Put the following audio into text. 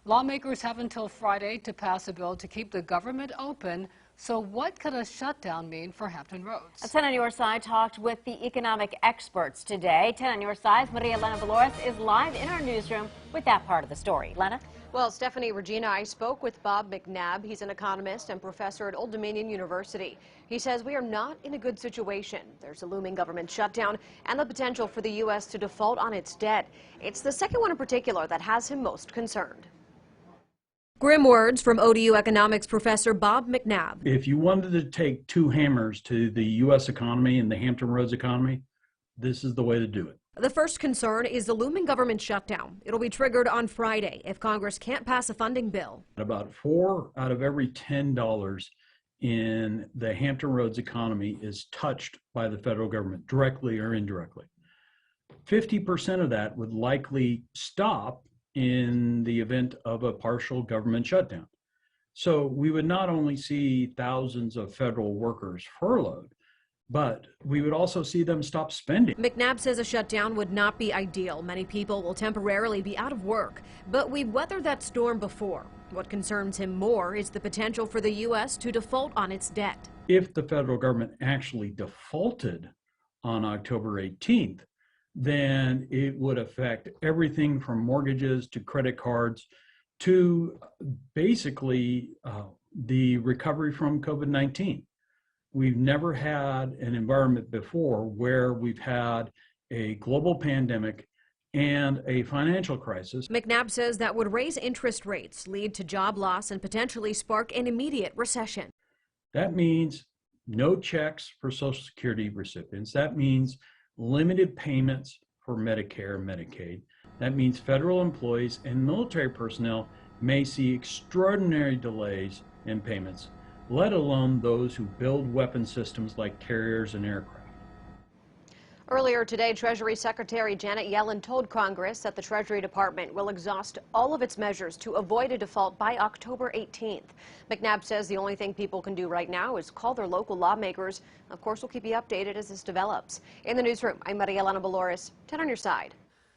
Lawmakers have until Friday to pass a bill to keep the government open. So what could a shutdown mean for Hampton Roads? 10 on your side talked with the economic experts today. 10 on your side, Marielena Balouris is live in our newsroom with that part of the story. Lena? Well, Stephanie, Regina, I spoke with Bob McNabb. He's an economist and professor at Old Dominion University. He says we are not in a good situation. There's a looming government shutdown and the potential for the U.S. to default on its debt. It's the second one in particular that has him most concerned. Grim words from ODU economics professor Bob McNabb. If you wanted to take two hammers to the U.S. economy and the Hampton Roads economy, this is the way to do it. The first concern is the looming government shutdown. It'll be triggered on Friday if Congress can't pass a funding bill. About 4 out of every $10 in the Hampton Roads economy is touched by the federal government, directly or indirectly. 50% of that would likely stop in the event of a partial government shutdown. So we would not only see thousands of federal workers furloughed, but we would also see them stop spending. McNabb says a shutdown would not be ideal. Many people will temporarily be out of work, but we've weathered that storm before. What concerns him more is the potential for the U.S. to default on its debt. If the federal government actually defaulted on October 18th, then it would affect everything from mortgages to credit cards to basically the recovery from COVID-19. We've never had an environment before where we've had a global pandemic and a financial crisis. McNabb says that would raise interest rates, lead to job loss, and potentially spark an immediate recession. That means no checks for Social Security recipients. That means limited payments for Medicare and Medicaid. That means federal employees and military personnel may see extraordinary delays in payments, let alone those who build weapon systems like carriers and aircraft. Earlier today, Treasury Secretary Janet Yellen told Congress that the Treasury Department will exhaust all of its measures to avoid a default by October 18th. McNabb says the only thing people can do right now is call their local lawmakers. Of course, we'll keep you updated as this develops. In the newsroom, I'm Marielena Balouris, 10 on your side.